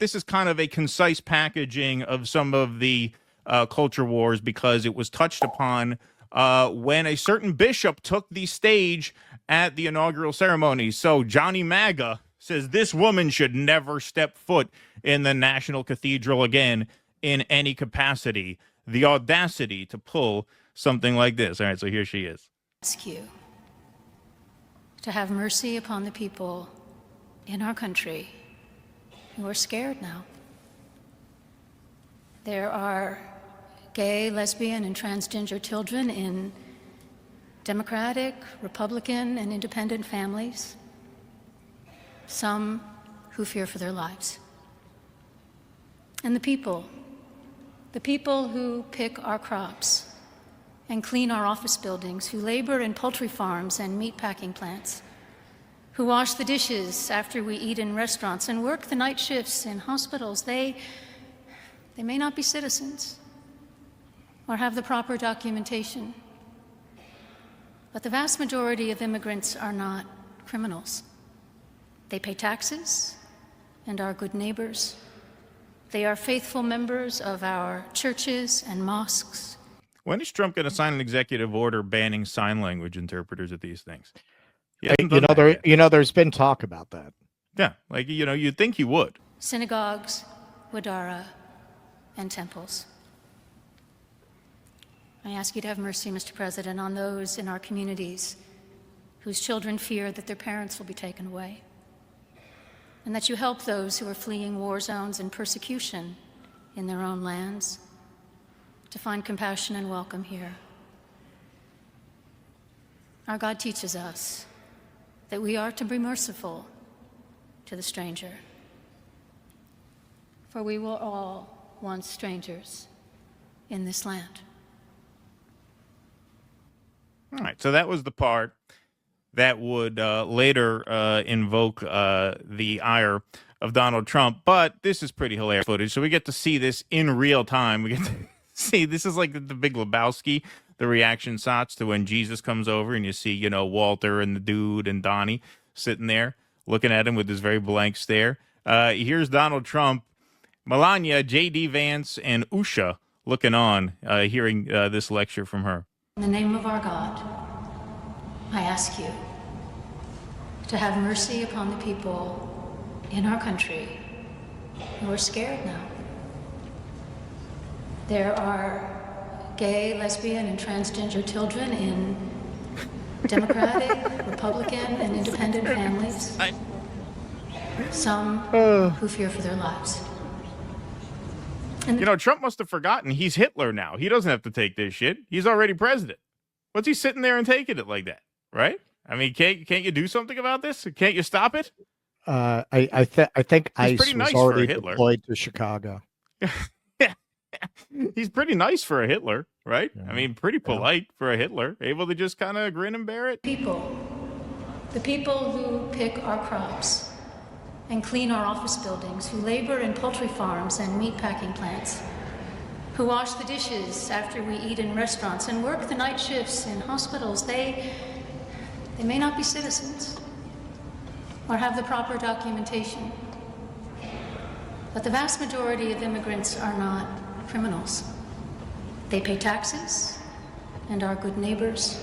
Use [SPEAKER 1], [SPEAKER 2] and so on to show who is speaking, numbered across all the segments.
[SPEAKER 1] this is kind of a concise packaging of some of the culture wars, because it was touched upon when a certain bishop took the stage at the inaugural ceremony. So Johnny MAGA says this woman should never step foot in the National Cathedral again in any capacity. The audacity to pull something like this. All right, so here she is.
[SPEAKER 2] Ask you to have mercy upon the people in our country who are scared now. There are gay, lesbian, and transgender children in Democratic, Republican, and independent families, some who fear for their lives. And the people who pick our crops and clean our office buildings, who labor in poultry farms and meat packing plants, who wash the dishes after we eat in restaurants and work the night shifts in hospitals, they may not be citizens or have the proper documentation, but the vast majority of immigrants are not criminals. They pay taxes and are good neighbors. They are faithful members of our churches and mosques.
[SPEAKER 1] When is Trump going to sign an executive order banning sign language interpreters at these things?
[SPEAKER 3] There's been talk about that.
[SPEAKER 1] Yeah, like, you'd think he would.
[SPEAKER 2] Synagogues, wadara, and temples. I ask you to have mercy, Mr. President, on those in our communities whose children fear that their parents will be taken away, and that you help those who are fleeing war zones and persecution in their own lands to find compassion and welcome here. Our God teaches us that we are to be merciful to the stranger, for we were all once strangers in this land.
[SPEAKER 1] All right, so that was the part that would later invoke the ire of Donald Trump, but this is pretty hilarious footage, so we get to see this in real time. We get to see, this is like the Big Lebowski, the reaction shots to when Jesus comes over and you see, Walter and the dude and Donnie sitting there looking at him with this very blank stare. Here's Donald Trump, Melania, J.D. Vance, and Usha looking on, hearing this lecture from her.
[SPEAKER 2] In the name of our God, I ask you to have mercy upon the people in our country who are scared now. There are gay, lesbian, and transgender children in Democratic, Republican, and independent families, some who fear for their lives.
[SPEAKER 1] Trump must have forgotten he's Hitler now. He doesn't have to take this shit. He's already president. What's he sitting there and taking it like that, right? I mean, can't you do something about this? Can't you stop it?
[SPEAKER 3] I think ICE was already deployed to Chicago.
[SPEAKER 1] He's pretty nice for a Hitler, right? Yeah. I mean, pretty polite for a Hitler, able to just kind of grin and bear it.
[SPEAKER 2] The people who pick our crops and clean our office buildings, who labor in poultry farms and meat packing plants, who wash the dishes after we eat in restaurants and work the night shifts in hospitals, they may not be citizens or have the proper documentation, but the vast majority of immigrants are not criminals. They pay taxes and are good neighbors.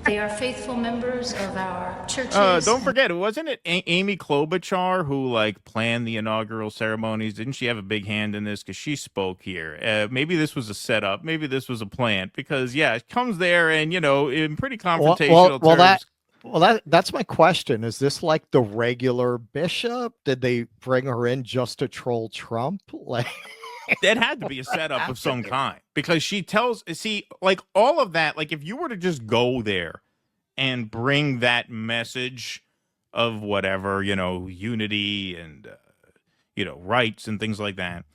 [SPEAKER 2] They are faithful members of our churches.
[SPEAKER 1] Don't forget, wasn't it Amy Klobuchar who planned the inaugural ceremonies? Didn't she have a big hand in this? Because she spoke here. Maybe this was a setup. Maybe this was a plant. Because it comes there and in pretty confrontational terms.
[SPEAKER 3] That's my question. Is this like the regular bishop? Did they bring her in just to troll Trump?
[SPEAKER 1] It had to be a setup of some kind, because she tells, all of that, if you were to just go there and bring that message of whatever, unity and, rights and things like that,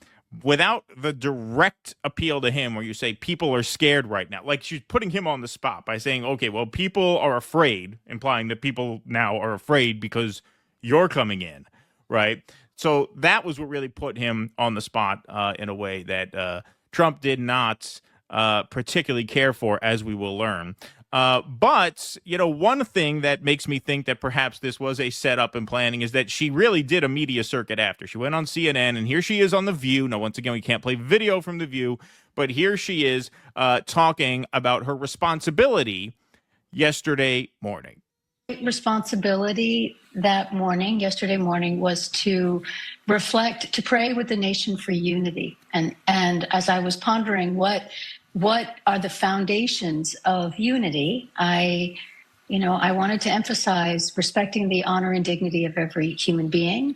[SPEAKER 1] without the direct appeal to him where you say people are scared right now, she's putting him on the spot by saying, okay, well, people are afraid, implying that people now are afraid because you're coming in, right? So that was what really put him on the spot in a way that Trump did not particularly care for, as we will learn. But, one thing that makes me think that perhaps this was a setup and planning is that she really did a media circuit after. She went on CNN, and here she is on The View. Now, once again, we can't play video from The View, but here she is talking about her responsibility yesterday morning.
[SPEAKER 4] Responsibility yesterday morning, was to reflect, to pray with the nation for unity. And as I was pondering what are the foundations of unity, I wanted to emphasize respecting the honor and dignity of every human being,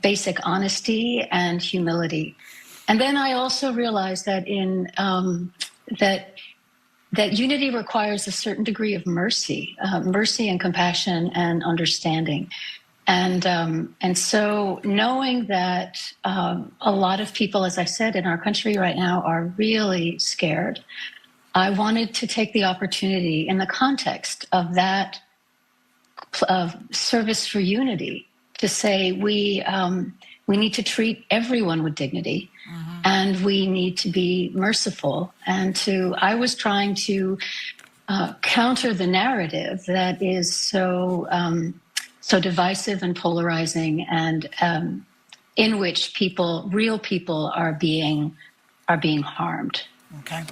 [SPEAKER 4] basic honesty and humility. And then I also realized that that unity requires a certain degree of mercy and compassion and understanding. And so knowing that a lot of people, as I said, in our country right now are really scared, I wanted to take the opportunity in the context of that service for unity to say we need to treat everyone with dignity, and we need to be merciful. And I was trying to counter the narrative that is so divisive and polarizing, and in which real people are being harmed.
[SPEAKER 5] Okay.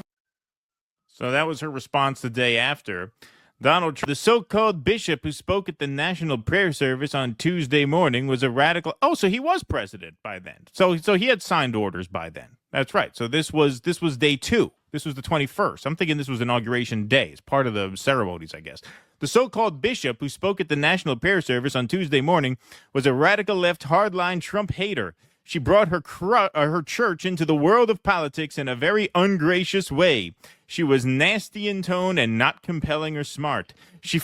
[SPEAKER 1] So that was her response the day after. Donald Trump, the so-called bishop who spoke at the National Prayer Service on Tuesday morning, was a radical. Oh, so he was president by then. So he had signed orders by then. That's right. So this was day 2. This was the 21st. I'm thinking this was inauguration day. It's part of the ceremonies, I guess. The so-called bishop who spoke at the National Prayer Service on Tuesday morning was a radical left hardline Trump hater. She brought her church into the world of politics in a very ungracious way. She was nasty in tone and not compelling or smart. She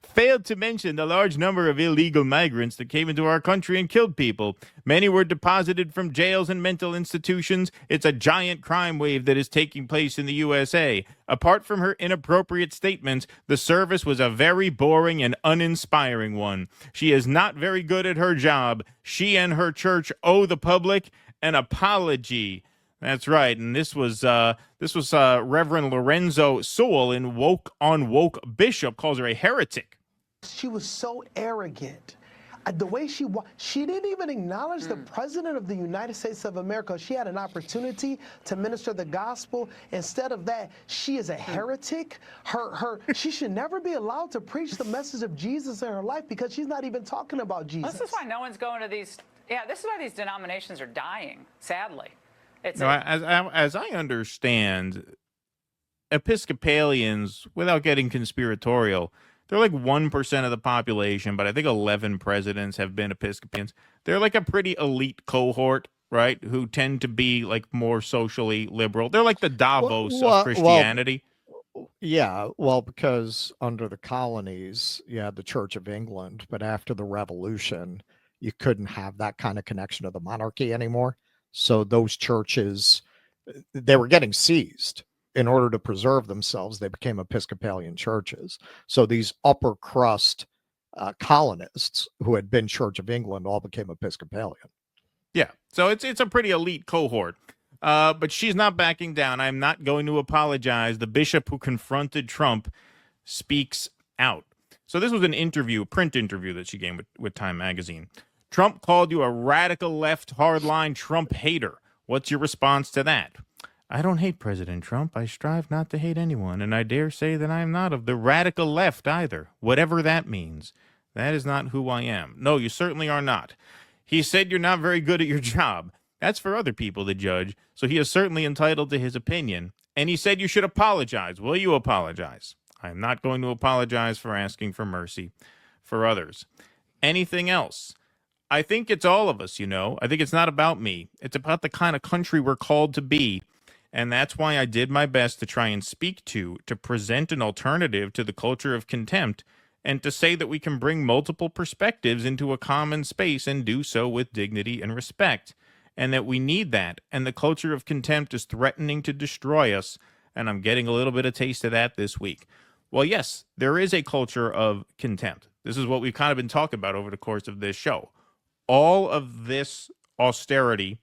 [SPEAKER 1] failed to mention the large number of illegal migrants that came into our country and killed people. Many were deposited from jails and mental institutions. It's a giant crime wave that is taking place in the USA. Apart from her inappropriate statements, the service was a very boring and uninspiring one. She is not very good at her job. She and her church owe the public an apology. That's right, and this was Reverend Lorenzo Sewell in Woke Bishop calls her a heretic.
[SPEAKER 6] She was so arrogant. The way she didn't even acknowledge the President of the United States of America. She had an opportunity to minister the gospel. Instead of that, she is a heretic. She should never be allowed to preach the message of Jesus in her life, because she's not even talking about Jesus.
[SPEAKER 5] This is why no one's going to these. Yeah, this is why these denominations are dying, sadly.
[SPEAKER 1] As I understand, Episcopalians, without getting conspiratorial, they're like 1% of the population, but I think 11 presidents have been Episcopalians. They're like a pretty elite cohort, right, who tend to be like more socially liberal. They're like the Davos of Christianity.
[SPEAKER 3] Because under the colonies, you had the Church of England, but after the Revolution, you couldn't have that kind of connection to the monarchy anymore. So those churches, they were getting seized. In order to preserve themselves, they became Episcopalian churches. So these upper crust colonists who had been Church of England all became Episcopalian.
[SPEAKER 1] Yeah, so it's a pretty elite cohort. But she's not backing down. I'm not going to apologize. The bishop who confronted Trump speaks out. So this was an interview, a print interview that she gave with Time Magazine. Trump called you a radical left hardline Trump hater. What's your response to that? I don't hate President Trump. I strive not to hate anyone, and I dare say that I am not of the radical left either, whatever that means. That is not who I am. No, you certainly are not. He said you're not very good at your job. That's for other people to judge, so he is certainly entitled to his opinion. And he said you should apologize. Will you apologize? I am not going to apologize for asking for mercy for others. Anything else? I think it's all of us, I think it's not about me. It's about the kind of country we're called to be. And that's why I did my best to try and speak to present an alternative to the culture of contempt, and to say that we can bring multiple perspectives into a common space and do so with dignity and respect, and that we need that. And the culture of contempt is threatening to destroy us, and I'm getting a little bit of taste of that this week. Well, yes, there is a culture of contempt. This is what we've kind of been talking about over the course of this show. All of this austerity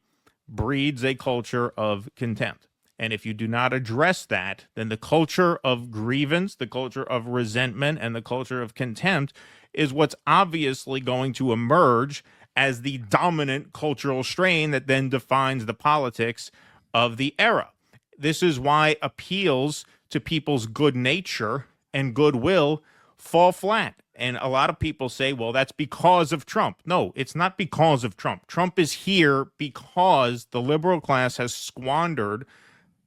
[SPEAKER 1] breeds a culture of contempt. And if you do not address that, then the culture of grievance, the culture of resentment, and the culture of contempt is what's obviously going to emerge as the dominant cultural strain that then defines the politics of the era. This is why appeals to people's good nature and goodwill fall flat. And a lot of people say, well, that's because of Trump. No, it's not because of Trump. Trump is here because the liberal class has squandered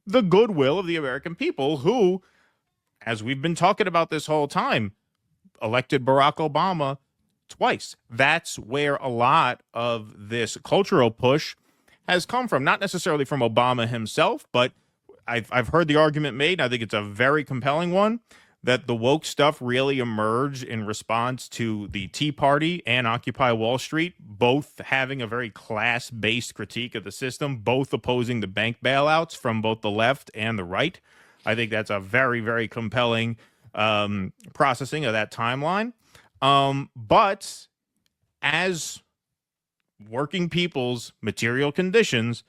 [SPEAKER 1] the goodwill of the American people who, as we've been talking about this whole time, elected Barack Obama twice. That's where a lot of this cultural push has come from. Not necessarily from Obama himself, but I've heard the argument made. I think it's a very compelling one, that the woke stuff really emerged in response to the Tea Party and Occupy Wall Street, both having a very class-based critique of the system, both opposing the bank bailouts from both the left and the right. I think that's a very, very compelling processing of that timeline. But as working people's material conditions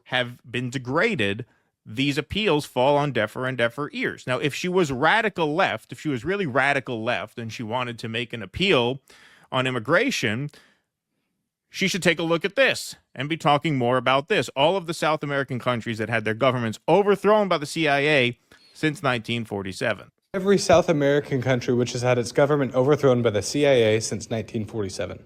[SPEAKER 1] have been degraded, these appeals fall on deafer and deafer ears. Now, if she was radical left, if she was really radical left and she wanted to make an appeal on immigration, she should take a look at this and be talking more about this. All of the South American countries that had their governments overthrown by the CIA since 1947.
[SPEAKER 7] Every South American country which has had its government overthrown by the CIA since 1947.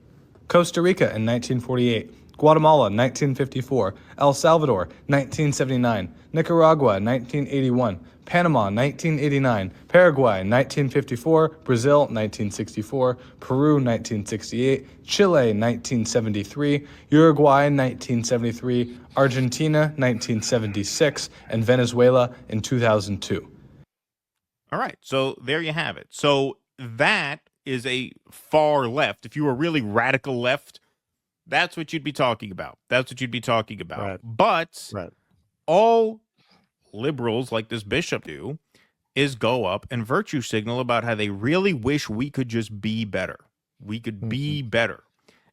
[SPEAKER 7] Costa Rica in 1948, Guatemala 1954, El Salvador 1979, Nicaragua 1981, Panama 1989, Paraguay 1954, Brazil 1964, Peru 1968, Chile 1973, Uruguay 1973, Argentina 1976, and Venezuela in 2002.
[SPEAKER 1] All right, so there you have it. So that is a far left. If you were really radical left, that's what you'd be talking about. That's what you'd be talking about.
[SPEAKER 3] Right.
[SPEAKER 1] But
[SPEAKER 3] Right.
[SPEAKER 1] all liberals like this bishop do is go up and virtue signal about how they really wish we could just be better. We could be better.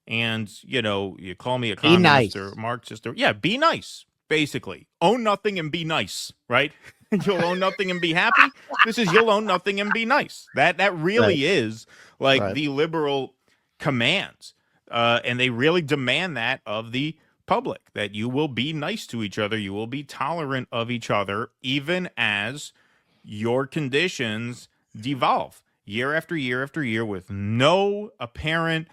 [SPEAKER 1] And, you know, you call me a communist or Marxist or, yeah, be nice, basically. Own nothing and be nice, right? You'll own nothing and be happy. This is you'll own nothing and be nice. That really is like the liberal commands. And they really demand that of the public, that you will be nice to each other. You will be tolerant of each other, even as your conditions devolve year after year after year with no apparent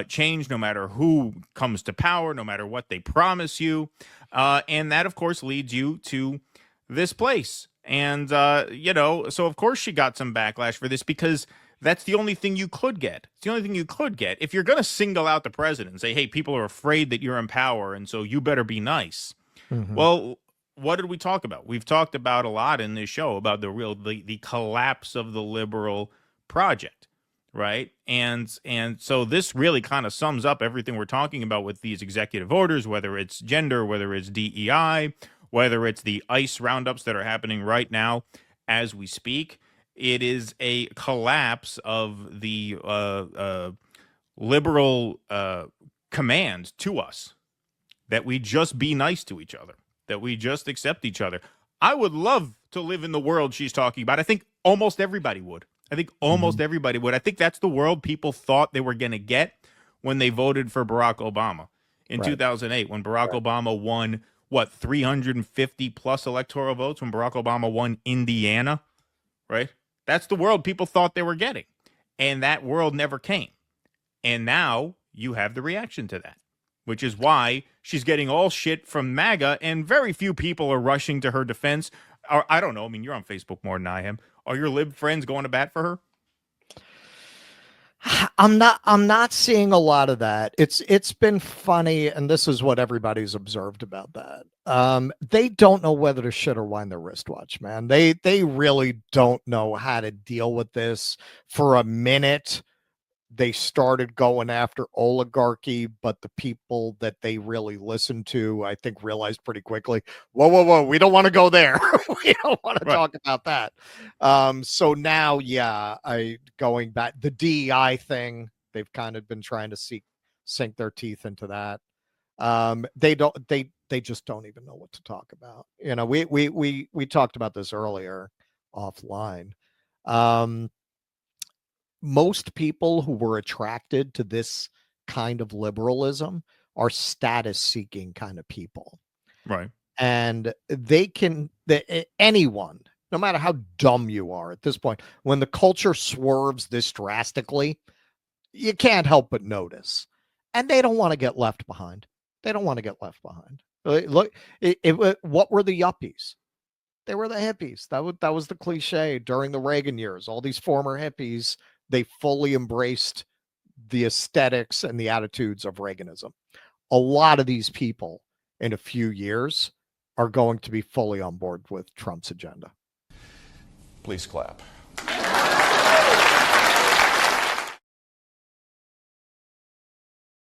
[SPEAKER 1] change, no matter who comes to power, no matter what they promise you. And that, of course, leads you to this place. And, you know, so of course she got some backlash for this because that's the only thing you could get. It's the only thing you could get. If you're going to single out the president and say, hey, people are afraid that you're in power, and so you better be nice. Well, what did we talk about? We've talked about a lot in this show about the collapse of the liberal project, right? And so this really kind of sums up everything we're talking about with these executive orders, whether it's gender, whether it's DEI, whether it's the ICE roundups that are happening right now as we speak. It is a collapse of the liberal command to us that we just be nice to each other, that we just accept each other. I would love to live in the world she's talking about. I think almost everybody would. I think almost everybody would. I think that's the world people thought they were going to get when they voted for Barack Obama in 2008, when Barack Obama won, 350 plus electoral votes, when Barack Obama won Indiana, right? That's the world people thought they were getting. And that world never came. And now you have the reaction to that, which is why she's getting all shit from MAGA, and very few people are rushing to her defense. Or, I don't know. I mean, you're on Facebook more than I am. Are your lib friends going to bat for her?
[SPEAKER 3] I'm not seeing a lot of that. It's been funny, and this is what everybody's observed about that. They don't know whether to shit or wind their wristwatch, man. They really don't know how to deal with this. For a minute, they started going after oligarchy, but the people that they really listened to, I think, realized pretty quickly, whoa, we don't want to go there. We don't want to talk about that. So now, going back, the DEI thing, they've kind of been trying to sink their teeth into that. they just don't even know what to talk about. You know, we talked about this earlier offline. Most people who were attracted to this kind of liberalism are status seeking kind of people.
[SPEAKER 1] Right.
[SPEAKER 3] And anyone, no matter how dumb you are at this point, when the culture swerves this drastically, you can't help but notice. And they don't want to get left behind. They don't want to get left behind. Look, what were the yuppies? They were the hippies. That was the cliche during the Reagan years. All these former hippies, they fully embraced the aesthetics and the attitudes of Reaganism. A lot of these people in a few years are going to be fully on board with Trump's agenda.
[SPEAKER 8] Please clap.